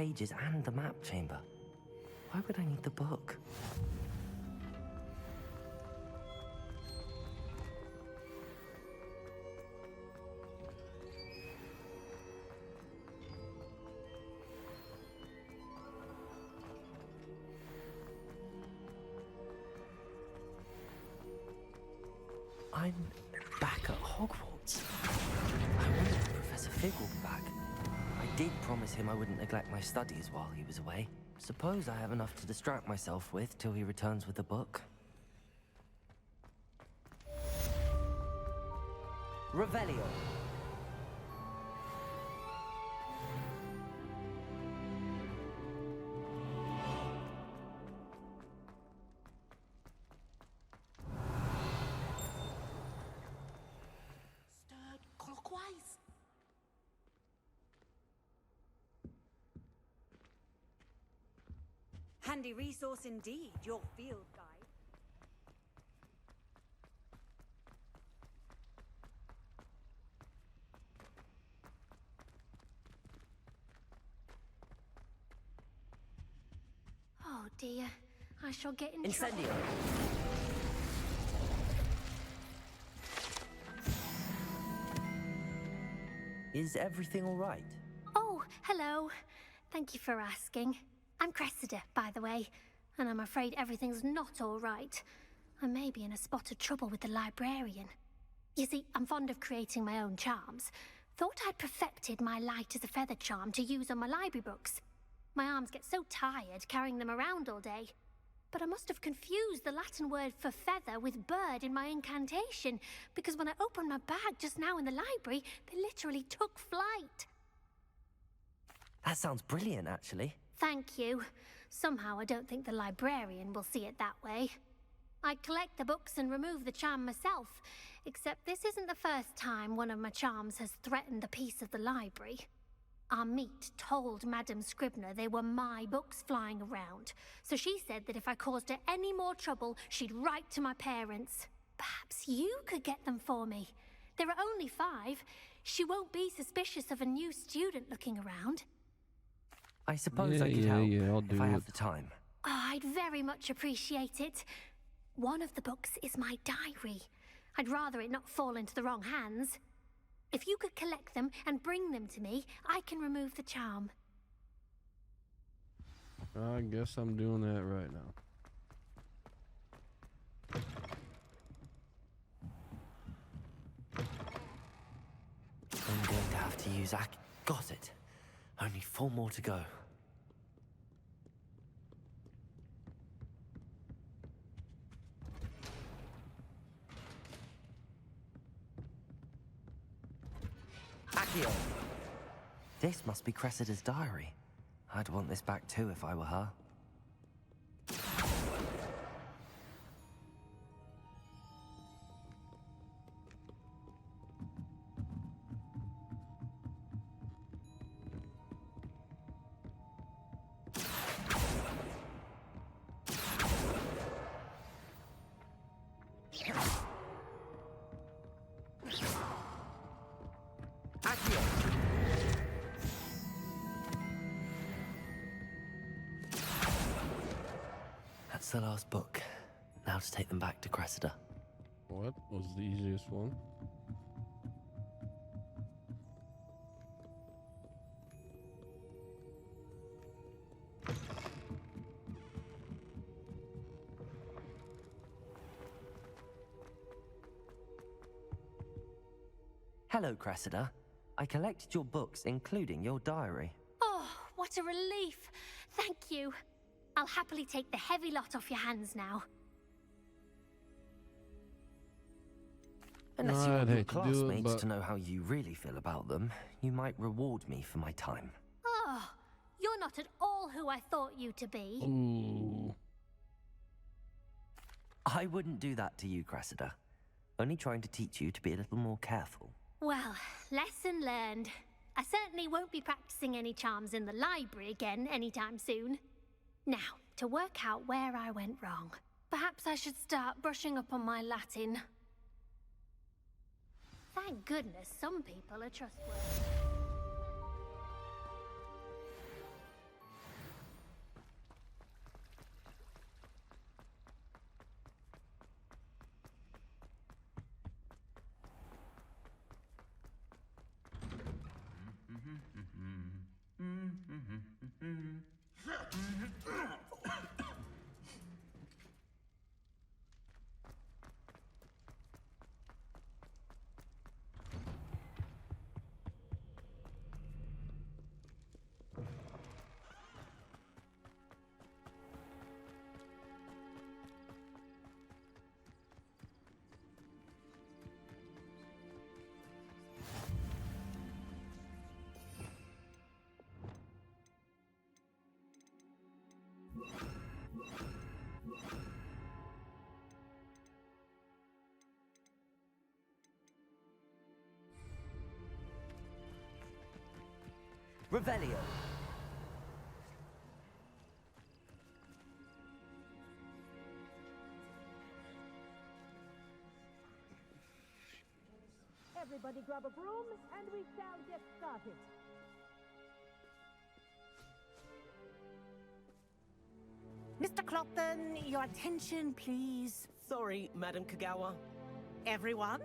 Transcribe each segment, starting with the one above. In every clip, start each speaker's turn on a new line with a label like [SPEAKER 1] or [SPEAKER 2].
[SPEAKER 1] cages and the map chamber. Why would I need the book? I'm back at Hogwarts. I wonder if Professor Fig will be back. I did promise him I wouldn't neglect my studies while he was away. Suppose I have enough to distract myself with till he returns with the book. Revelio.
[SPEAKER 2] Stirred clockwise.
[SPEAKER 3] Handy resource indeed, your field guide.
[SPEAKER 4] Oh dear, I shall get in trouble.
[SPEAKER 1] Incendio. Is everything all right?
[SPEAKER 4] Oh, hello. Thank you for asking. I'm Cressida, by the way, and I'm afraid everything's not all right. I may be in a spot of trouble with the librarian. You see, I'm fond of creating my own charms. Thought I'd perfected my light as a feather charm to use on my library books. My arms get so tired carrying them around all day. But I must have confused the Latin word for feather with bird in my incantation, because when I opened my bag just now in the library, they literally took flight.
[SPEAKER 1] That sounds brilliant, actually.
[SPEAKER 4] Thank you. Somehow I don't think the librarian will see it that way. I collect the books and remove the charm myself, except this isn't the first time one of my charms has threatened the peace of the library. Our meet told Madame Scribner they were my books flying around, so she said that if I caused her any more trouble, she'd write to my parents. Perhaps you could get them for me. There are only 5. She won't be suspicious of a new student looking around.
[SPEAKER 1] I suppose I could help if I have the time.
[SPEAKER 4] Oh, I'd very much appreciate it. One of the books is my diary. I'd rather it not fall into the wrong hands. If you could collect them and bring them to me, I can remove the charm.
[SPEAKER 5] I guess I'm doing that right now.
[SPEAKER 1] I'm going to have to use Got it. Only 4 more to go. Accio! This must be Cressida's diary. I'd want this back too if I were her. That's the last book. Now to take them back to Cressida.
[SPEAKER 5] What was the easiest one?
[SPEAKER 1] Hello, Cressida. I collected your books, including your diary.
[SPEAKER 4] Oh, what a relief. Thank you. I'll happily take the heavy lot off your hands now.
[SPEAKER 1] Unless you want your
[SPEAKER 5] hate to do it,
[SPEAKER 1] classmates
[SPEAKER 5] but
[SPEAKER 1] to know how you really feel about them, you might reward me for my time.
[SPEAKER 4] Oh, you're not at all who I thought you to be.
[SPEAKER 5] ooh,
[SPEAKER 1] I wouldn't do that to you, Cressida. Only trying to teach you to be a little more careful.
[SPEAKER 4] Well, lesson learned. I certainly won't be practicing any charms in the library again anytime soon. Now, to work out where I went wrong. Perhaps I should start brushing up on my Latin. Thank goodness, some people are trustworthy.
[SPEAKER 1] Revelio.
[SPEAKER 2] Everybody grab a broom, and we shall get started. Mr. Clopton, your attention, please.
[SPEAKER 6] Sorry, Madam Kagawa.
[SPEAKER 2] Everyone,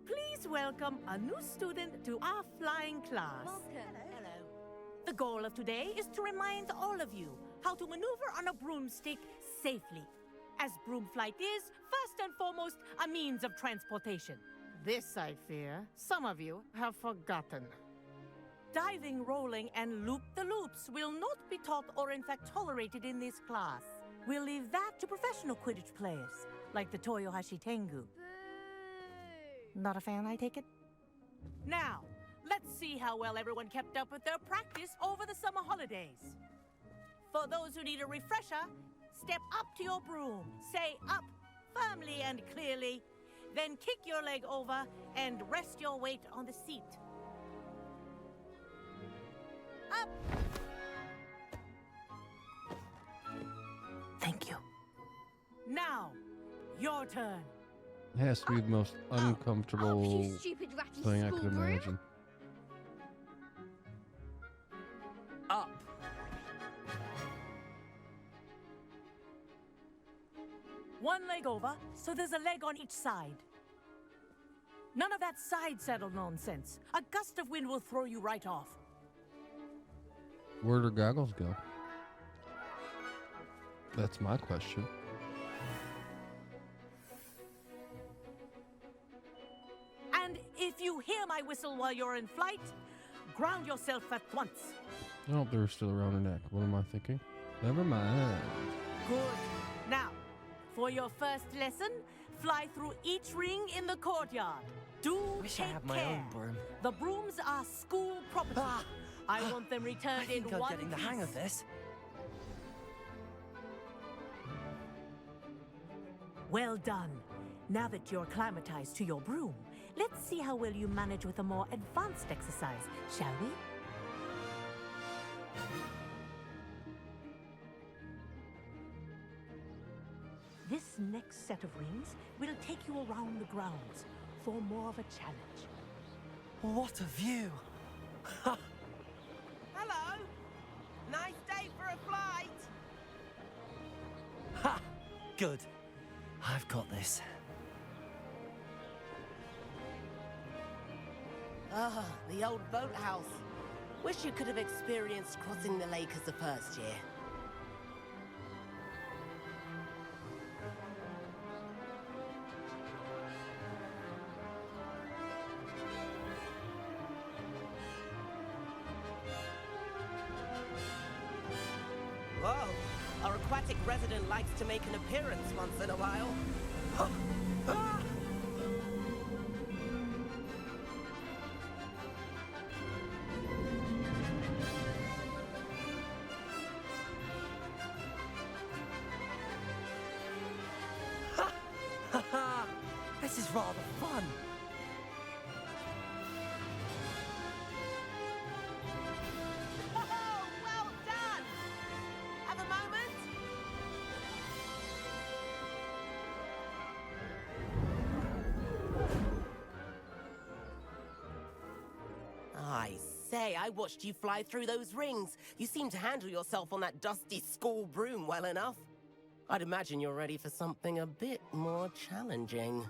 [SPEAKER 2] please welcome a new student to our flying class.
[SPEAKER 3] Hello.
[SPEAKER 2] The goal of today is to remind all of you how to maneuver on a broomstick safely, as broom flight is, first and foremost, a means of transportation. This, I fear, some of you have forgotten. Diving, rolling, and loop-the-loops will not be taught or in fact tolerated in this class. We'll leave that to professional Quidditch players, like the Toyohashi Tengu. Not a fan, I take it? Now, let's see how well everyone kept up with their practice over the summer holidays. For those who need a refresher, step up to your broom, say up firmly and clearly, then kick your leg over and rest your weight on the seat. Up! Thank you. Now, your turn.
[SPEAKER 5] It has to be the most uncomfortable
[SPEAKER 4] you stupid ratty
[SPEAKER 5] thing I could
[SPEAKER 4] school broom.
[SPEAKER 5] imagine.
[SPEAKER 1] Up.
[SPEAKER 2] One leg over, so there's a leg on each side. None of that side saddle nonsense. A gust of wind will throw you right off.
[SPEAKER 5] Where do goggles go? That's my question.
[SPEAKER 2] And if you hear my whistle while you're in flight, ground yourself at once.
[SPEAKER 5] Oh, they're still around her neck. What am I thinking? Never mind.
[SPEAKER 2] Good. Now, for your first lesson, fly through each ring in the courtyard. Do
[SPEAKER 1] Wish I
[SPEAKER 2] take
[SPEAKER 1] had my
[SPEAKER 2] care.
[SPEAKER 1] own broom.
[SPEAKER 2] The brooms are school property. I want them
[SPEAKER 1] I
[SPEAKER 2] returned in
[SPEAKER 1] think I'm
[SPEAKER 2] one
[SPEAKER 1] getting the
[SPEAKER 2] piece.
[SPEAKER 1] hang of this.
[SPEAKER 2] Well done. Now that you're acclimatized to your broom, let's see how well you manage with a more advanced exercise, shall we? This next set of rings will take you around the grounds for more of a challenge.
[SPEAKER 1] What a view!
[SPEAKER 6] Hello. Nice day for a flight.
[SPEAKER 1] Ha! Good. I've got this.
[SPEAKER 6] Ah, the old boathouse. Wish you could have experienced crossing the lake as a first year. Whoa, our aquatic resident likes to make an appearance once in a while. Ah!
[SPEAKER 1] This is rather fun.
[SPEAKER 6] Oh, well done! Have a moment? I say, I watched you fly through those rings. You seem to handle yourself on that dusty school broom well enough. I'd imagine you're ready for something a bit more challenging.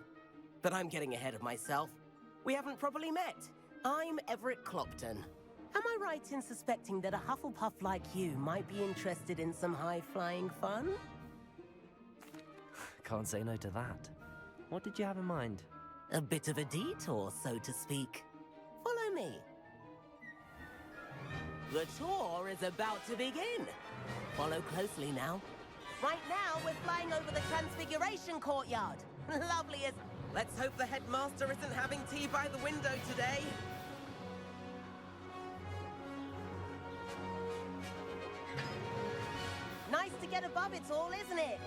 [SPEAKER 6] But I'm getting ahead of myself. We haven't properly met. I'm Everett Clopton. Am I right in suspecting that a Hufflepuff like you might be interested in some high-flying fun?
[SPEAKER 1] Can't say no to that. What did you have in mind?
[SPEAKER 6] A bit of a detour, so to speak. Follow me. The tour is about to begin. Follow closely now. Right now, we're flying over the Transfiguration Courtyard. Lovely as... Let's hope the headmaster isn't having tea by the window today. Nice to get get above it all, isn't it?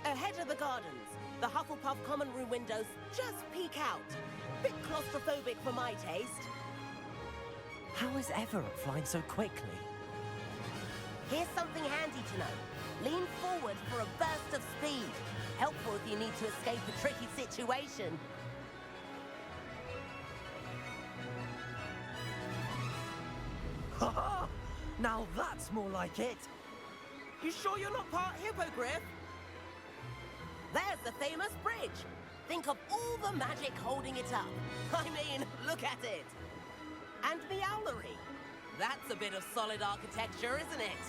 [SPEAKER 6] Ahead of the gardens, the Hufflepuff common room windows just peek out. Bit claustrophobic for my taste.
[SPEAKER 1] How is Everett flying so quickly?
[SPEAKER 6] Here's something handy to know. Lean forward for a burst of speed. Helpful if you need to escape a tricky situation.
[SPEAKER 1] Ha! Now that's more like it.
[SPEAKER 6] You sure you're not part hippogriff? There's the famous bridge. Think of all the magic holding it up. I mean, look at it. And the owlery. That's a bit of solid architecture, isn't it?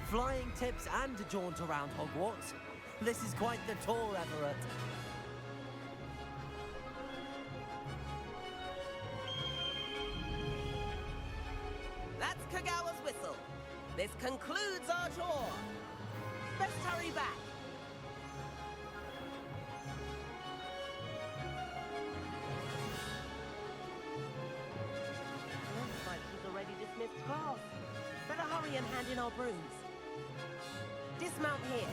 [SPEAKER 1] Flying tips and a jaunt around Hogwarts. This is quite the tour, Everett.
[SPEAKER 6] That's Kagawa's whistle. This concludes our tour. Let's hurry back. Looks like she's already dismissed class. Better hurry and hand in our brooms. Dismount here.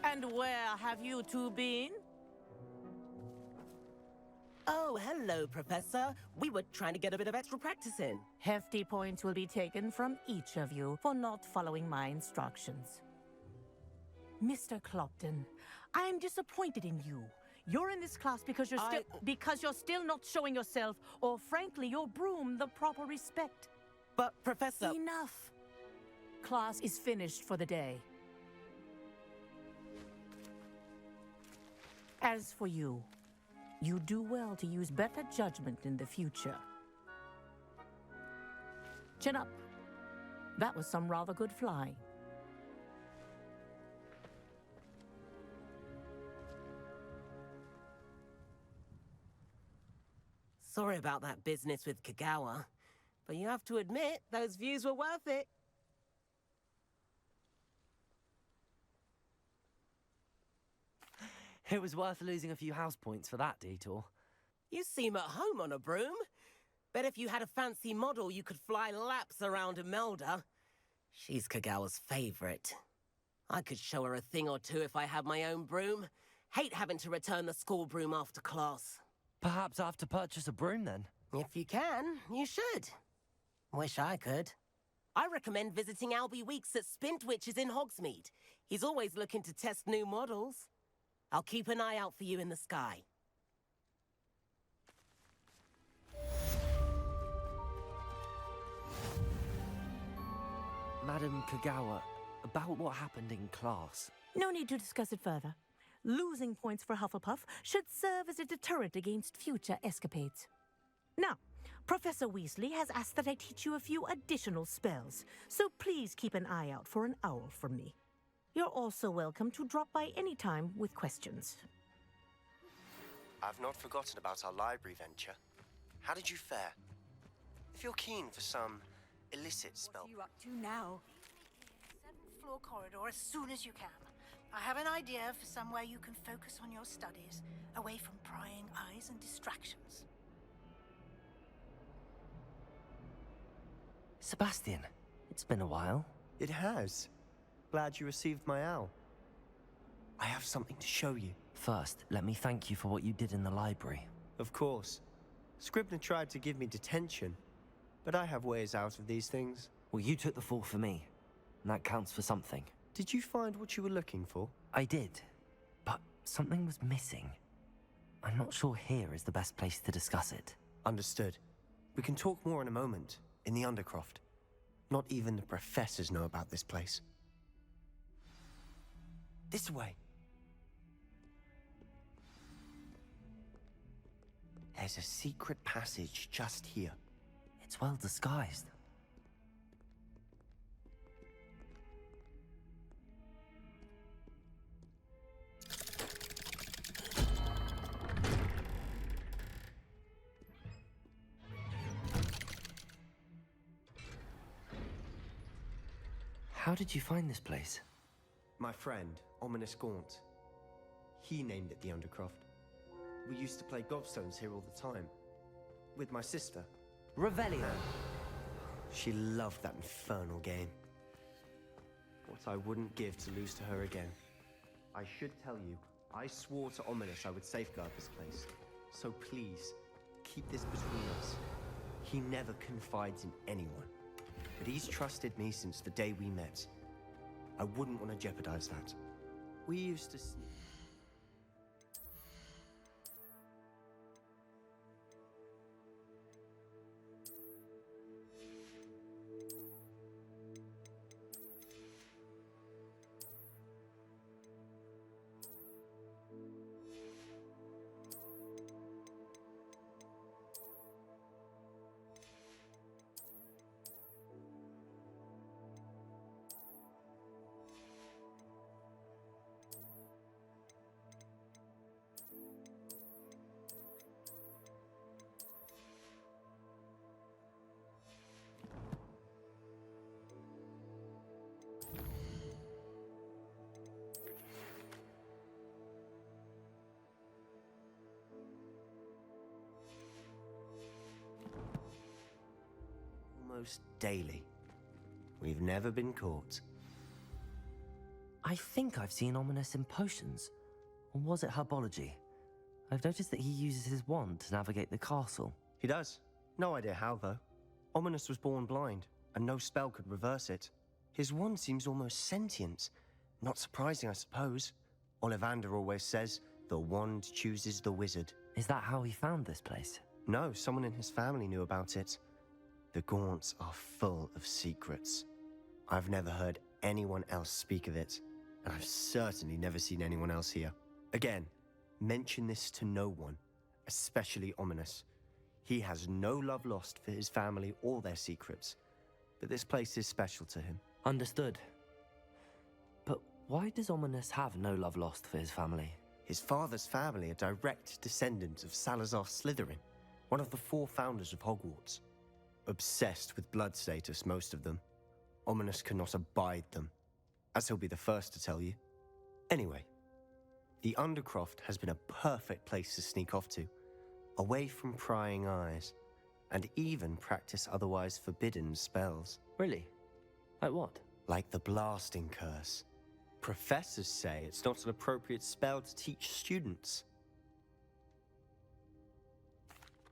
[SPEAKER 2] And where have you two been?
[SPEAKER 6] Oh, hello, Professor. We were trying to get a bit of extra practice in.
[SPEAKER 2] Hefty points will be taken from each of you for not following my instructions. Mr. Clopton, I am disappointed in you. You're in this class because you're still not showing yourself, or frankly, your broom the proper respect.
[SPEAKER 6] But, Professor...
[SPEAKER 2] Enough. Class is finished for the day. As for you, you do well to use better judgment in the future. Chin up. That was some rather good flying.
[SPEAKER 6] Sorry about that business with Kagawa, but you have to admit, those views were worth it.
[SPEAKER 1] It was worth losing a few house points for that detour.
[SPEAKER 6] You seem at home on a broom. Bet if you had a fancy model, you could fly laps around Imelda. She's Kagawa's favorite. I could show her a thing or two if I had my own broom. Hate having to return the school broom after class.
[SPEAKER 1] Perhaps I have to purchase a broom then.
[SPEAKER 6] If you can, you should. Wish I could. I recommend visiting Albie Weeks at Spintwitches in Hogsmeade. He's always looking to test new models. I'll keep an eye out for you in the sky.
[SPEAKER 1] Madam Kagawa, about what happened in class.
[SPEAKER 2] No need to discuss it further. Losing points for Hufflepuff should serve as a deterrent against future escapades. Now, Professor Weasley has asked that I teach you a few additional spells, so please keep an eye out for an owl from me. You're also welcome to drop by any time with questions.
[SPEAKER 7] I've not forgotten about our library venture. How did you fare? If you're keen for some illicit spell...
[SPEAKER 3] What are you up to now?
[SPEAKER 8] 7th floor corridor as soon as you can. I have an idea for somewhere you can focus on your studies, away from prying eyes and distractions.
[SPEAKER 1] Sebastian, it's been a while.
[SPEAKER 7] It has. Glad you received my owl. I have something to show you.
[SPEAKER 1] First, let me thank you for what you did in the library.
[SPEAKER 7] Of course. Scribner tried to give me detention, but I have ways out of these things.
[SPEAKER 1] Well, you took the fall for me, and that counts for something.
[SPEAKER 7] Did you find what you were looking for?
[SPEAKER 1] I did, but something was missing. I'm not sure here is the best place to discuss it.
[SPEAKER 7] Understood. We can talk more in a moment, in the Undercroft. Not even the professors know about this place. This way. There's a secret passage just here.
[SPEAKER 1] It's well disguised. How did you find this place?
[SPEAKER 7] My friend, Ominous Gaunt. He named it the Undercroft. We used to play gobstones here all the time. with my sister.
[SPEAKER 1] Revelio.
[SPEAKER 7] She loved that infernal game. What I wouldn't give to lose to her again. I should tell you, I swore to Ominous I would safeguard this place. So please, keep this between us. He never confides in anyone. But he's trusted me since the day we met. I wouldn't want to jeopardize that. We used to sneak. Almost daily. We've never been caught.
[SPEAKER 1] I think I've seen Ominous in potions. Or was it herbology? I've noticed that he uses his wand to navigate the castle.
[SPEAKER 7] He does. No idea how, though. Ominous was born blind, and no spell could reverse it. His wand seems almost sentient. Not surprising, I suppose. Ollivander always says, the wand chooses the wizard.
[SPEAKER 1] Is that how he found this place?
[SPEAKER 7] No, someone in his family knew about it. The Gaunts are full of secrets. I've never heard anyone else speak of it, and I've certainly never seen anyone else here. Again, mention this to no one, especially Ominous. He has no love lost for his family or their secrets, but this place is special to him.
[SPEAKER 1] Understood. But why does Ominous have no love lost for his family?
[SPEAKER 7] His father's family are direct descendants of Salazar Slytherin, one of the 4 founders of Hogwarts. Obsessed with blood status, most of them. Ominous cannot abide them, as he'll be the first to tell you. Anyway, the Undercroft has been a perfect place to sneak off to, away from prying eyes, and even practice otherwise forbidden spells.
[SPEAKER 1] Really? Like what?
[SPEAKER 7] Like the blasting curse. Professors say it's not an appropriate spell to teach students.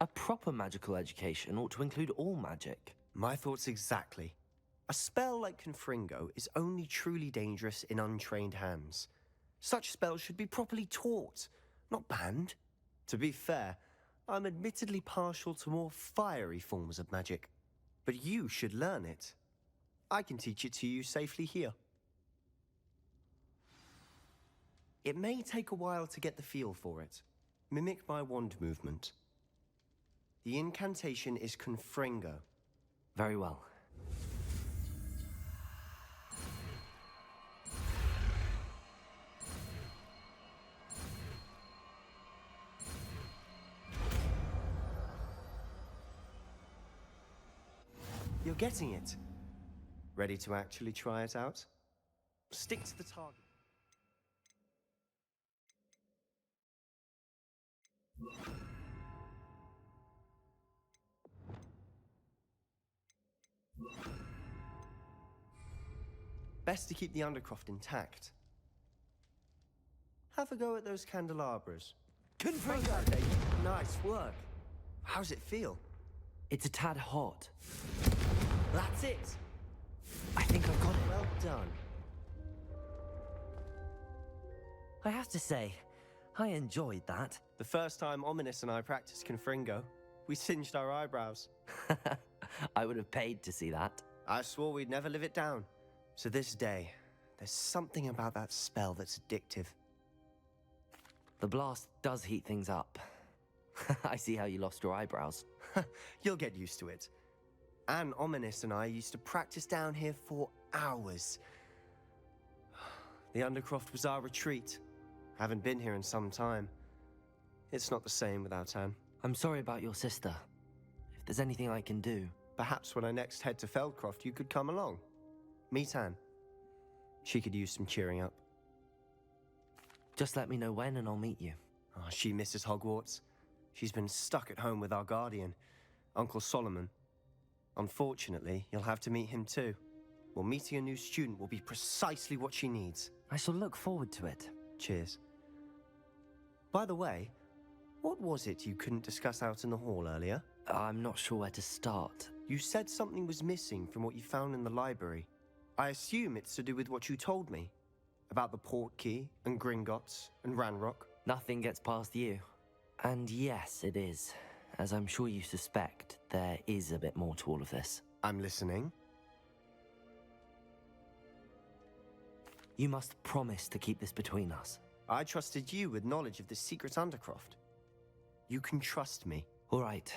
[SPEAKER 1] A proper magical education ought to include all magic.
[SPEAKER 7] My thoughts exactly. A spell like Confringo is only truly dangerous in untrained hands. Such spells should be properly taught, not banned. To be fair, I'm admittedly partial to more fiery forms of magic, but you should learn it. I can teach it to you safely here. It may take a while to get the feel for it. Mimic my wand movement. The incantation is Confringo.
[SPEAKER 1] Very well.
[SPEAKER 7] You're getting it. Ready to actually try it out? Stick to the target. Best to keep the Undercroft intact. Have a go at those candelabras.
[SPEAKER 1] Confringo!
[SPEAKER 7] Nice work. How's it feel?
[SPEAKER 1] It's a tad hot.
[SPEAKER 7] That's it.
[SPEAKER 1] I think I've got it.
[SPEAKER 7] Well done.
[SPEAKER 1] I have to say, I enjoyed that.
[SPEAKER 7] The first time Ominous and I practiced Confringo, we singed our eyebrows.
[SPEAKER 1] I would have paid to see that.
[SPEAKER 7] I swore we'd never live it down. To this day, there's something about that spell that's addictive.
[SPEAKER 1] The blast does heat things up. I see how you lost your eyebrows.
[SPEAKER 7] You'll get used to it. Anne Ominous and I used to practice down here for hours. The Undercroft was our retreat. Haven't been here in some time. It's not the same without Anne.
[SPEAKER 1] I'm sorry about your sister. If there's anything I can do...
[SPEAKER 7] Perhaps when I next head to Feldcroft, you could come along. Meet Anne. She could use some cheering up.
[SPEAKER 1] Just let me know when and I'll meet you.
[SPEAKER 7] Oh, she misses Hogwarts. She's been stuck at home with our guardian, Uncle Solomon. Unfortunately, you'll have to meet him too. Well, meeting a new student will be precisely what she needs.
[SPEAKER 1] I shall look forward to it.
[SPEAKER 7] Cheers. By the way, what was it you couldn't discuss out in the hall earlier?
[SPEAKER 1] I'm not sure where to start.
[SPEAKER 7] You said something was missing from what you found in the library. I assume it's to do with what you told me. About the port key, and Gringotts, and Ranrock.
[SPEAKER 1] Nothing gets past you. And yes, it is. As I'm sure you suspect, there is a bit more to all of this.
[SPEAKER 7] I'm listening.
[SPEAKER 1] You must promise to keep this between us.
[SPEAKER 7] I trusted you with knowledge of the secret Undercroft. You can trust me.
[SPEAKER 1] All right.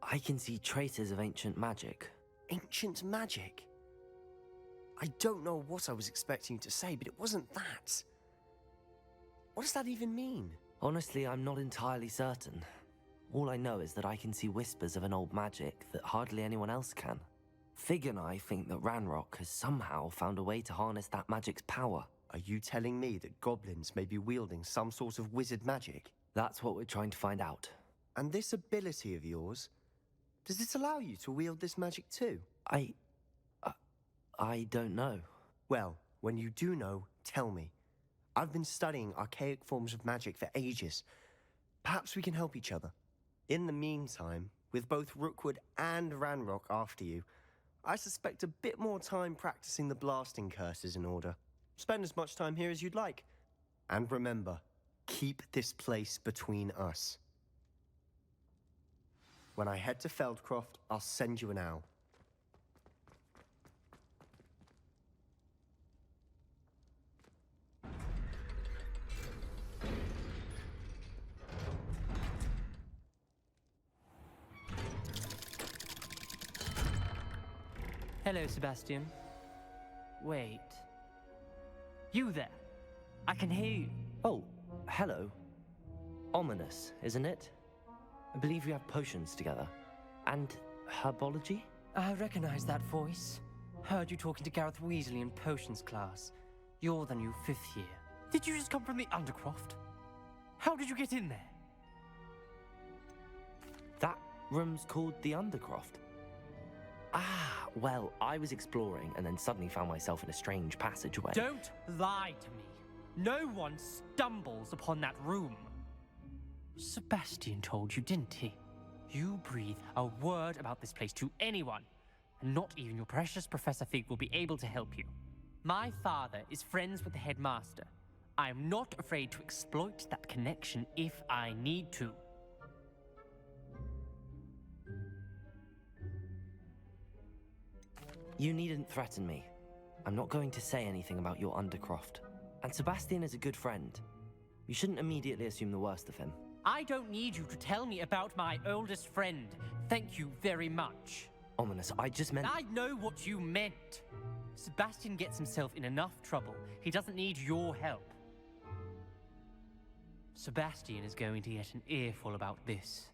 [SPEAKER 1] I can see traces of ancient magic.
[SPEAKER 7] Ancient magic? I don't know what I was expecting you to say, but it wasn't that. What does that even mean?
[SPEAKER 1] Honestly, I'm not entirely certain. All I know is that I can see whispers of an old magic that hardly anyone else can. Fig and I think that Ranrock has somehow found a way to harness that magic's power.
[SPEAKER 7] Are you telling me that goblins may be wielding some sort of wizard magic?
[SPEAKER 1] That's what we're trying to find out.
[SPEAKER 7] And this ability of yours, does it allow you to wield this magic too?
[SPEAKER 1] I don't know.
[SPEAKER 7] Well, when you do know, tell me. I've been studying archaic forms of magic for ages. Perhaps we can help each other. In the meantime, with both Rookwood and Ranrock after you, I suspect a bit more time practicing the blasting curse is in order. Spend as much time here as you'd like. And remember, keep this place between us. When I head to Feldcroft, I'll send you an owl.
[SPEAKER 9] Hello, Sebastian. Wait. You there? I can hear you.
[SPEAKER 1] Oh, hello. Ominous, isn't it? I believe we have potions together. And herbology?
[SPEAKER 9] I recognize that voice. Heard you talking to Gareth Weasley in potions class. You're the new 5th year. Did you just come from the Undercroft? How did you get in there?
[SPEAKER 1] That room's called the Undercroft. Ah, well, I was exploring and then suddenly found myself in a strange passageway.
[SPEAKER 9] Don't lie to me. No one stumbles upon that room. Sebastian told you, didn't he? You breathe a word about this place to anyone, and not even your precious Professor Fig will be able to help you. My father is friends with the headmaster. I am not afraid to exploit that connection if I need to.
[SPEAKER 1] You needn't threaten me. I'm not going to say anything about your Undercroft. And Sebastian is a good friend. You shouldn't immediately assume the worst of him.
[SPEAKER 9] I don't need you to tell me about my oldest friend. Thank you very much.
[SPEAKER 1] Ominous, I just meant...
[SPEAKER 9] I know what you meant. Sebastian gets himself in enough trouble. He doesn't need your help. Sebastian is going to get an earful about this.